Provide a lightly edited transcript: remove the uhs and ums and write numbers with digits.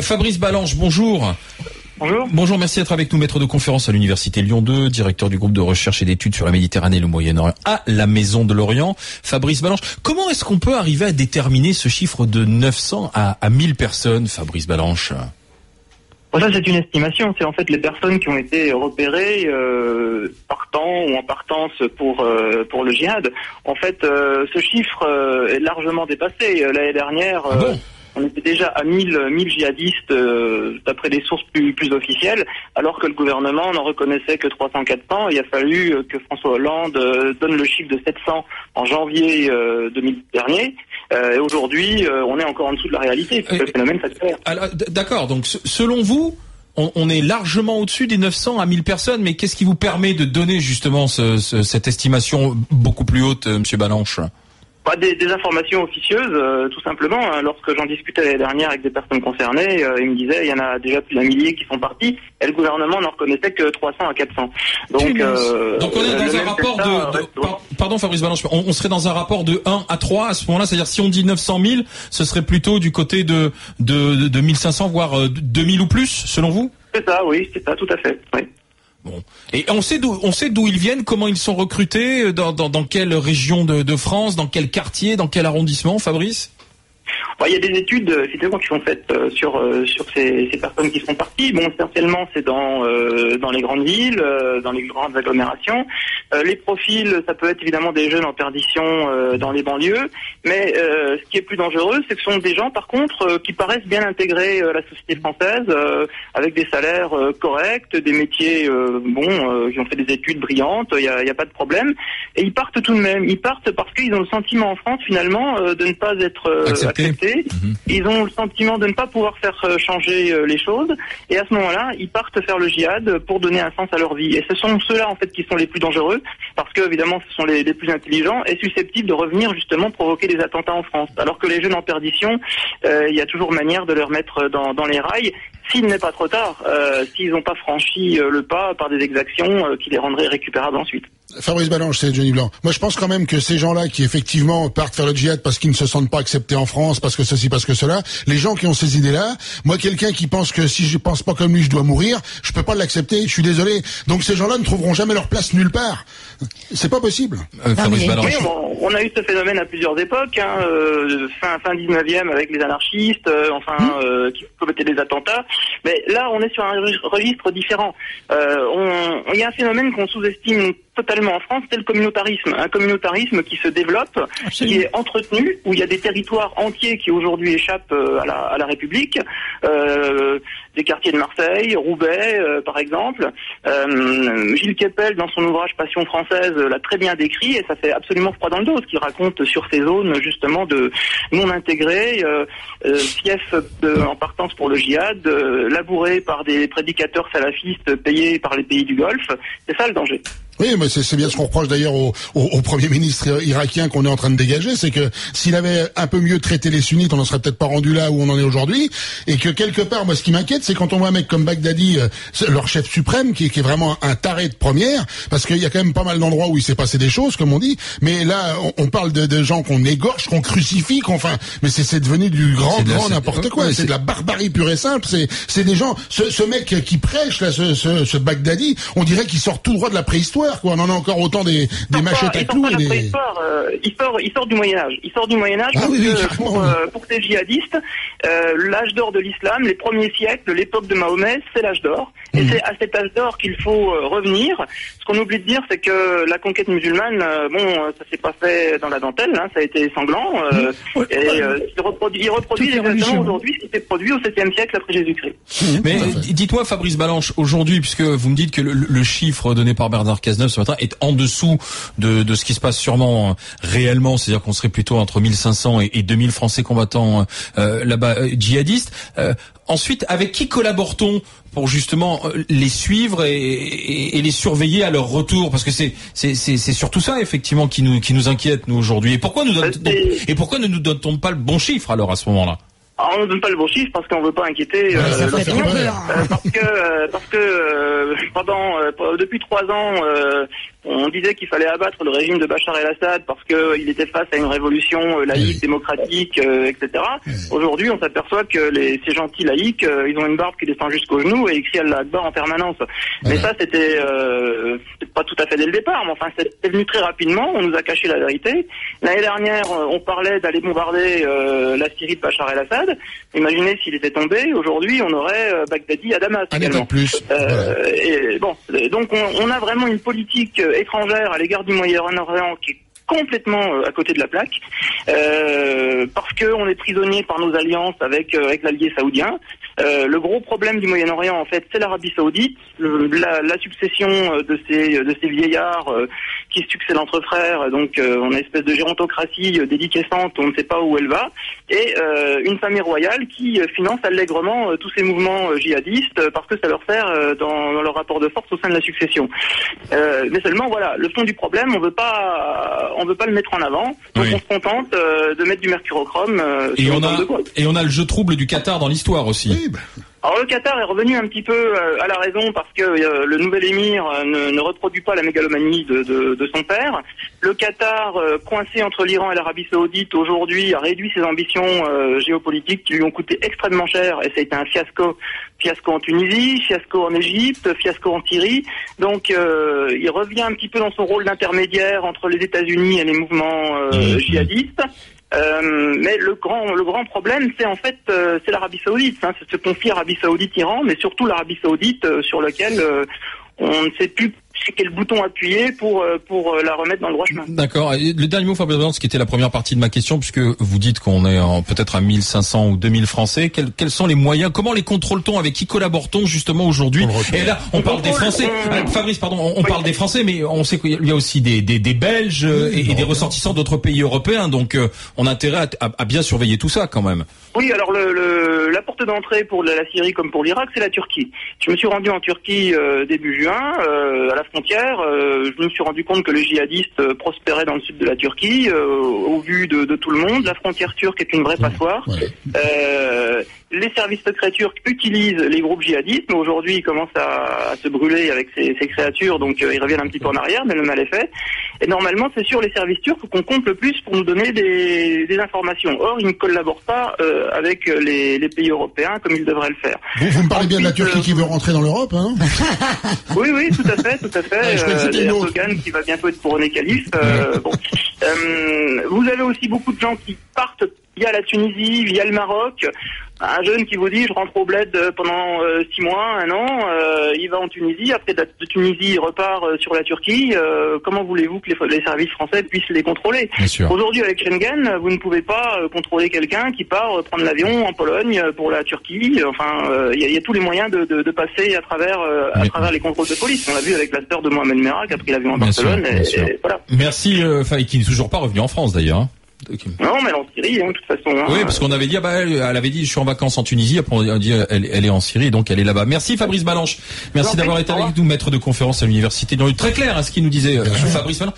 Fabrice Balanche, bonjour. Bonjour. Bonjour, merci d'être avec nous, maître de conférence à l'Université Lyon 2, directeur du groupe de recherche et d'études sur la Méditerranée et le Moyen-Orient à la Maison de l'Orient. Fabrice Balanche, comment est-ce qu'on peut arriver à déterminer ce chiffre de 900 à 1000 personnes, Fabrice Balanche? Bon, ça, c'est une estimation. C'est en fait les personnes qui ont été repérées partant ou en partance pour le djihad. En fait, ce chiffre est largement dépassé. L'année dernière... On était déjà à 1000 djihadistes d'après des sources plus officielles, alors que le gouvernement n'en reconnaissait que 300-400. Il a fallu que François Hollande donne le chiffre de 700 en janvier 2000 dernier. Et aujourd'hui, on est encore en dessous de la réalité. Le phénomène s'accélère. D'accord, donc selon vous, on est largement au-dessus des 900 à 1000 personnes, mais qu'est-ce qui vous permet de donner justement cette estimation beaucoup plus haute, Monsieur Balanche? Des informations officieuses, tout simplement. Lorsque j'en discutais l'année dernière avec des personnes concernées, ils me disaient il y en a déjà plus d'un millier qui sont partis, et le gouvernement n'en reconnaissait que 300 à 400. Donc on est dans un rapport pardon Fabrice Balanche, on serait dans un rapport de 1 à 3 à ce moment-là, c'est-à-dire si on dit 900 000, ce serait plutôt du côté de 1500 voire 2000 ou plus, selon vous? C'est ça, oui, c'est ça, tout à fait, oui. Bon. Et on sait d'où ils viennent, comment ils sont recrutés, dans quelle région de France, dans quel quartier, dans quel arrondissement, Fabrice? Il y a des études effectivement qui sont faites sur ces personnes qui sont parties. Bon, essentiellement c'est dans les grandes villes, dans les grandes agglomérations. Les profils, ça peut être évidemment des jeunes en perdition dans les banlieues, mais ce qui est plus dangereux, c'est que ce sont des gens par contre qui paraissent bien intégrer la société française, avec des salaires corrects, des métiers qui ont fait des études brillantes, il y a pas de problème, et ils partent tout de même. Ils partent parce qu'ils ont le sentiment en France finalement de ne pas être acceptés. Ils ont le sentiment de ne pas pouvoir faire changer les choses, et à ce moment-là, ils partent faire le djihad pour donner un sens à leur vie. Et ce sont ceux-là en fait qui sont les plus dangereux, parce que évidemment ce sont les plus intelligents et susceptibles de revenir justement provoquer des attentats en France. Alors que les jeunes en perdition, il y a toujours manière de leur mettre dans les rails, s'il n'est pas trop tard, s'ils n'ont pas franchi le pas par des exactions qui les rendraient récupérables ensuite. Fabrice Balanche, c'est Johnny Blanc. Moi, je pense quand même que ces gens-là qui effectivement partent faire le djihad parce qu'ils ne se sentent pas acceptés en France, parce que ceci, parce que cela, les gens qui ont ces idées-là, moi, quelqu'un qui pense que si je pense pas comme lui, je dois mourir, je peux pas l'accepter, je suis désolé. Donc ces gens-là ne trouveront jamais leur place nulle part. C'est pas possible. Fabrice Balanche. Oui, on a eu ce phénomène à plusieurs époques, fin 19e avec les anarchistes, qui commettaient des attentats. Mais là, on est sur un registre différent. Il y a un phénomène qu'on sous-estime totalement en France, c'est le communautarisme. Un communautarisme qui se développe, qui est entretenu, où il y a des territoires entiers qui aujourd'hui échappent à la République, des quartiers de Marseille, Roubaix, par exemple. Gilles Kepel, dans son ouvrage Passion française, l'a très bien décrit, et ça fait absolument froid dans le dos, ce qu'il raconte sur ces zones, justement, de non intégrées, fiefs en partance pour le djihad, labourés par des prédicateurs salafistes payés par les pays du Golfe. C'est ça le danger. Oui, mais c'est bien ce qu'on reproche d'ailleurs au Premier ministre irakien qu'on est en train de dégager, c'est que s'il avait un peu mieux traité les sunnites, on n'en serait peut-être pas rendu là où on en est aujourd'hui, et que quelque part, moi ce qui m'inquiète, c'est quand on voit un mec comme Baghdadi, leur chef suprême, qui est vraiment un taré de première, parce qu'il y a quand même pas mal d'endroits où il s'est passé des choses, comme on dit, mais là, on parle de gens qu'on égorge, qu'on crucifie, mais c'est devenu du grand n'importe quoi, c'est de la barbarie pure et simple, c'est des gens, ce mec qui prêche, là, ce Baghdadi, on dirait qu'il sort tout droit de la préhistoire. On en a encore autant des machettes à clous. Il sort du Moyen-Âge. Il sort du Moyen-Âge pour ces djihadistes, l'âge d'or de l'islam, les premiers siècles, l'époque de Mahomet, c'est l'âge d'or. Et c'est à cet âge d'or qu'il faut revenir. Ce qu'on oublie de dire, c'est que la conquête musulmane, ça s'est pas fait dans la dentelle, ça a été sanglant. Il reproduit exactement aujourd'hui ce qui s'est produit au 7e siècle après Jésus-Christ. Mais dites-moi, Fabrice Balanche, aujourd'hui, puisque vous me dites que le chiffre donné par Bernard Cazeneuve ce matin est en dessous de ce qui se passe sûrement réellement, c'est-à-dire qu'on serait plutôt entre 1500 et 2000 Français combattants là-bas djihadistes. Ensuite, avec qui collabore-t-on pour justement les suivre et les surveiller à leur retour, parce que c'est surtout ça effectivement qui nous inquiète nous aujourd'hui. Et pourquoi ne nous donne-t-on pas le bon chiffre alors à ce moment-là? On ne donne pas le bon chiffre parce qu'on veut pas inquiéter l'opinion, parce que depuis 3 ans, On disait qu'il fallait abattre le régime de Bachar el-Assad parce qu'il était face à une révolution laïque, démocratique, etc. Aujourd'hui, on s'aperçoit que ces gentils laïcs, ils ont une barbe qui descend jusqu'aux genoux et écrit Allah Akbar en permanence. Mais ça, c'était pas tout à fait dès le départ, mais enfin, c'est venu très rapidement. On nous a caché la vérité. L'année dernière, on parlait d'aller bombarder la Syrie de Bachar el-Assad. Imaginez s'il était tombé. Aujourd'hui, on aurait Baghdadi à Damas. Un état de plus. Et bon, donc on a vraiment une politique étrangère à l'égard du Moyen-Orient qui est complètement à côté de la plaque, parce qu'on est prisonnier par nos alliances avec l'allié saoudien. Le gros problème du Moyen-Orient, en fait, c'est l'Arabie Saoudite, la succession de ces vieillards qui succèdent entre frères. Donc, on a une espèce de gérontocratie déliquescente, on ne sait pas où elle va, et une famille royale qui finance allègrement tous ces mouvements djihadistes parce que ça leur sert dans leur rapport de force au sein de la succession. Mais seulement, voilà, le fond du problème, on veut pas le mettre en avant, donc on se contente de mettre du mercurochrome et on a le jeu trouble du Qatar dans l'histoire aussi. Oui, Alors le Qatar est revenu un petit peu à la raison parce que le nouvel émir ne reproduit pas la mégalomanie de son père. Le Qatar, coincé entre l'Iran et l'Arabie Saoudite, aujourd'hui a réduit ses ambitions géopolitiques qui lui ont coûté extrêmement cher, et ça a été un fiasco. Fiasco en Tunisie, fiasco en Égypte, fiasco en Syrie. Donc il revient un petit peu dans son rôle d'intermédiaire entre les États-Unis et les mouvements djihadistes. Mais le grand problème, c'est en fait c'est l'Arabie Saoudite, hein, c'est ce conflit Arabie Saoudite-Iran, mais surtout l'Arabie Saoudite sur lequel on ne sait plus quel bouton appuyer pour la remettre dans le droit chemin. D'accord. Et le dernier mot, Fabrice Balance, ce qui était la première partie de ma question, puisque vous dites qu'on est peut-être à 1500 ou 2000 Français, quels sont les moyens, comment les contrôle-t-on, avec qui collabore-t-on justement aujourd'hui? Et là, on parle des Français. Fabrice, pardon, on parle des Français, mais on sait qu'il y a aussi des Belges et des ressortissants d'autres pays européens, donc on a intérêt à bien surveiller tout ça quand même. Oui, alors la porte d'entrée pour la Syrie comme pour l'Irak, c'est la Turquie. Je me suis rendu en Turquie début juin, à la frontière. Je me suis rendu compte que les djihadistes prospéraient dans le sud de la Turquie, au vu de tout le monde. La frontière turque est une vraie passoire. Les services secrets turcs utilisent les groupes djihadistes, mais aujourd'hui ils commencent à se brûler avec ces créatures, donc ils reviennent un petit peu en arrière, mais le mal est fait. Et normalement c'est sur les services turcs qu'on compte le plus pour nous donner des informations. Or ils ne collaborent pas avec les pays européens comme ils devraient le faire. Vous me parlez bien de la Turquie qui veut rentrer dans l'Europe, hein? Oui, tout à fait. Erdogan qui va bientôt être couronné calife. Vous avez aussi beaucoup de gens qui partent via la Tunisie, via le Maroc. Un jeune qui vous dit je rentre au bled pendant 6 mois, 1 an, il va en Tunisie, après de Tunisie il repart sur la Turquie. Comment voulez-vous que les services français puissent les contrôler? Aujourd'hui avec Schengen, vous ne pouvez pas contrôler quelqu'un qui part prendre l'avion en Pologne pour la Turquie. Enfin, il y a tous les moyens de passer à travers les contrôles de police. On l'a vu avec la sœur de Mohamed Merah qui a pris l'avion à Barcelone. Et voilà. Merci, qui n'est toujours pas revenu en France d'ailleurs. Non, mais elle est en Syrie, de toute façon. Oui, parce qu'on avait dit, elle avait dit, je suis en vacances en Tunisie. Après, on a dit, elle est en Syrie, donc elle est là-bas. Merci Fabrice Balanche. Merci d'avoir été avec nous, maître de conférence à l'université de Lyon. Très clair, ce qu'il nous disait Fabrice Balanche.